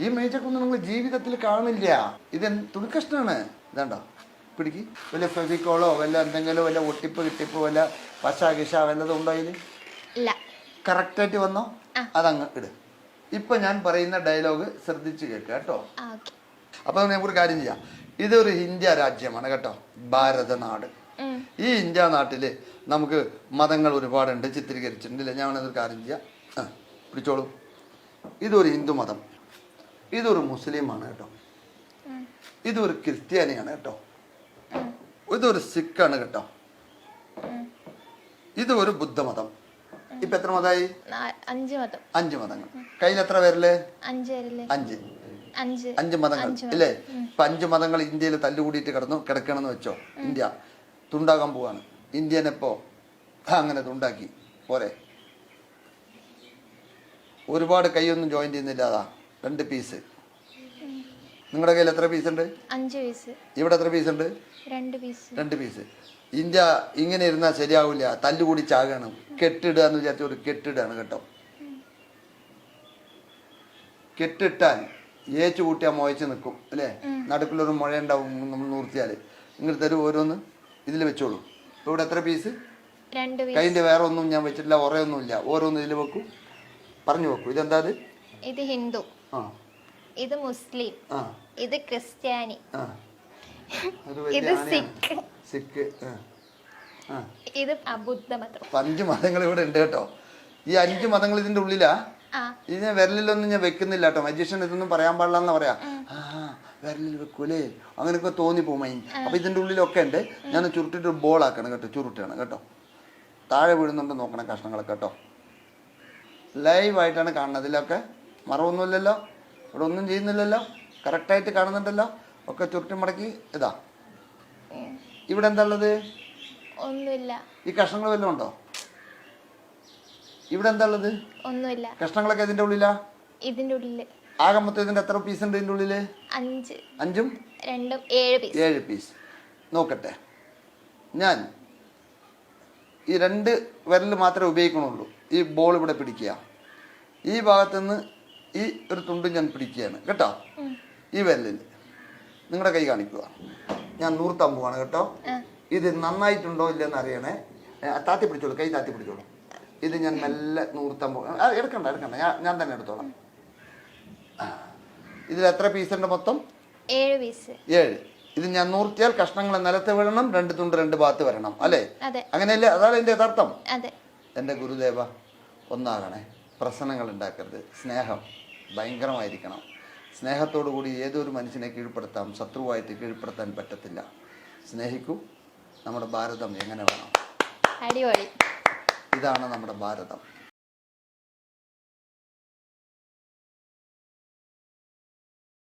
ഈ മേച്ചക്കൊന്നും നിങ്ങൾ ജീവിതത്തിൽ കാണില്ല. ഇത് തുണിക്കഷ്ണാണ്. ഇതാണ്ടോ പിടിക്ക്. വല്ല ഫെവിക്കോളോ വല്ല എന്തെങ്കിലും വല്ല ഒട്ടിപ്പ് കിട്ടിപ്പ് വല്ല പശ കിശ വല്ലതും ഉണ്ടോ അതിൽ? കറക്റ്റായിട്ട് വന്നോ? അതങ്ങ് ഇട്. ഇപ്പൊ ഞാൻ പറയുന്ന ഡയലോഗ് ശ്രദ്ധിച്ച് കേൾക്കുക കേട്ടോ. അപ്പൊ നമുക്കൊരു കാര്യം ചെയ്യാം. ഇതൊരു ഇന്ത്യ രാജ്യമാണ് കേട്ടോ, ഭാരതനാട്. ഈ ഇന്ത്യ നാട്ടില് നമുക്ക് മതങ്ങൾ ഒരുപാടുണ്ട്, ചിത്രീകരിച്ചിട്ടുണ്ടല്ലേ. ഞാൻ ഒരു കാര്യം ചെയ്യാം, പിടിച്ചോളൂ. ഇതൊരു ഹിന്ദു മതം, ഇതൊരു മുസ്ലിമാണ് കേട്ടോ, ഇതൊരു ക്രിസ്ത്യാനിയാണ് കേട്ടോ, ഇതൊരു സിഖാണ് കേട്ടോ, ഇതൊരു ബുദ്ധമതം. ഇപ്പൊ എത്ര മതമായി? 5 മതങ്ങൾ. കയ്യിൽ എത്ര പേരല്ലേ? 5 മതങ്ങൾ ഇല്ലേ? ഇപ്പൊ 5 മതങ്ങൾ ഇന്ത്യയിൽ തല്ലുകൂടിയിട്ട് കിടക്കണമെന്ന് വെച്ചോ. ഇന്ത്യ തുണ്ടാകാൻ പോവാണ്. ഇന്ത്യനെപ്പോ അങ്ങനെ തുണ്ടാക്കി പോരെ. ഒരുപാട് കൈയൊന്നും ജോയിൻ ചെയ്യുന്നില്ല. അതാ 2 പീസ്. നിങ്ങളുടെ കയ്യിൽ എത്ര പീസ് ഉണ്ട്? 5 പീസ്. ഇവിടെ എത്ര പീസ് ഉണ്ട്? 2 പീസ്. ഇന്ത്യ ഇങ്ങനെ ഇരുന്നാൽ ശരിയാവില്ല, തല്ലുകൂടി ചാകണം. കെട്ടിടുക എന്ന് വിചാരിച്ച ഒരു കെട്ടിടാണ് കേട്ടോ. കെട്ടിട്ടാൽ ഏച്ചു കൂട്ടിയാൽ മുഴച്ച് നിൽക്കും അല്ലേ? നടുക്കിലൊരു മുഴ ഉണ്ടാവും നമ്മൾ നൂർത്തിയാൽ. നിങ്ങൾ തരും ഓരോന്ന് ഇതിൽ വെച്ചോളൂ. ഇപ്പൊ ഇവിടെ എത്ര പീസ്? 2 പീസ്. കൈൻ്റെ വേറെ ഒന്നും ഞാൻ വെച്ചിട്ടില്ല, ഒറയൊന്നുമില്ല. ഓരോന്ന് ഇതിൽ വെക്കൂ, പറഞ്ഞു വെക്കൂ. ഇതെന്താ? ഇത് ഹിന്ദു, ഇത് മുസ്ലിം, ഇത് ക്രിസ്ത്യാനി, ഇത് സിഖ്, ഇത് ബുദ്ധമതം. 5 മതങ്ങൾ ഇവിടെ ഉണ്ട് കേട്ടോ. ഈ 5 മതങ്ങൾ ഇതിന്റെ ഉള്ളിലാ. ഇതിനെ വിരലിലൊന്നും ഞാൻ വെക്കുന്നില്ല കേട്ടോ. മജീഷ്യൻ ഇതൊന്നും പറയാൻ പാടില്ല എന്ന് പറയാ. വിരലിൽ വെക്കൂലേ അങ്ങനെയൊക്കെ തോന്നിപ്പോവും മൈൻ. അപ്പൊ ഇതിന്റെ ഉള്ളിലൊക്കെ ഉണ്ട്. ഞാൻ ചുരുട്ടിട്ട് ബോൾ ആക്കണം കേട്ടോ, ചുരുട്ടാണ് കേട്ടോ. താഴെ വീഴുന്നുണ്ട് നോക്കണം കഷ്ണങ്ങളൊക്കെ കേട്ടോ. ലൈവായിട്ടാണ് കാണുന്നത്. ഇതിലൊക്കെ മറവൊന്നുമില്ലല്ലോ, ഇവിടെ ഒന്നും ചെയ്യുന്നില്ലല്ലോ, കറക്റ്റായിട്ട് കാണുന്നുണ്ടല്ലോ. ഒക്കെ ചുരുട്ടി മടക്കി ഇതാ. ഇവിടെ എന്താ ഉള്ളത്? ഒന്നുമില്ല. ഈ കഷ്ണങ്ങൾ വല്ലതും ഉണ്ടോ? ഇവിടെ എന്താ ഉള്ളത്? ഒന്നുമില്ല. കഷ്ണങ്ങളൊക്കെ ഇതിന്റെ ഉള്ളിലാ. ഇതിന്റെ ഉള്ളില് ആകെ മൊത്തം ഇതിന്റെ എത്ര പീസ് ഉണ്ട് ഇതിന്റെ ഉള്ളില്? 5. 5ഉം 2ഉം 7 പീസ്. നോക്കട്ടെ, ഞാൻ ഈ 2 വിരൽ മാത്രമേ ഉപയോഗിക്കണുള്ളൂ. ഈ ബോൾ ഇവിടെ പിടിക്കുക, ഈ ഭാഗത്തുനിന്ന് ഈ ഒരു തുണ്ടും ഞാൻ പിടിക്കുകയാണ് കേട്ടോ. ഈ വിരലിൽ നിങ്ങളുടെ കൈ കാണിക്കുക. ഞാൻ നൂർത്താൻ പോവാണ് കേട്ടോ. ഇത് നന്നായിട്ടുണ്ടോ ഇല്ലെന്ന് അറിയണേ. താത്തി പിടിച്ചോളൂ, കൈ താത്തി പിടിച്ചോളൂ. ഇത് ഞാൻ മെല്ലെ നൂർത്താൻ പോവാ. എടുക്കണ്ട ഞാൻ തന്നെ എടുത്തോളാം. ഇതിൽ എത്ര പീസ് ഉണ്ട് മൊത്തം? 7 പീസ്. 7. ഇത് ഞാൻ നൂർത്തിയാൽ കഷ്ണങ്ങൾ നിലത്ത് വീഴണം, 2 തുണ്ട് 2 ഭാഗത്ത് വരണം അല്ലേ? അങ്ങനെയല്ലേ? അതാണ് എന്റെ യഥാർത്ഥം. എന്റെ ഗുരുദേവ ഒന്നാകണേ. പ്രശ്നങ്ങൾ ഉണ്ടാക്കരുത്. സ്നേഹം ഭയങ്കരമായിരിക്കണം. സ്നേഹത്തോടു കൂടി ഏതൊരു മനുഷ്യനെ കീഴ്പ്പെടുത്താം, ശത്രുവായിട്ട് കീഴ്പ്പെടുത്താൻ പറ്റത്തില്ല. സ്നേഹിക്കൂ. നമ്മുടെ ഭാരതം എങ്ങനെ വേണം? അടിപൊളി. ഇതാണ് നമ്മുടെ ഭാരതം.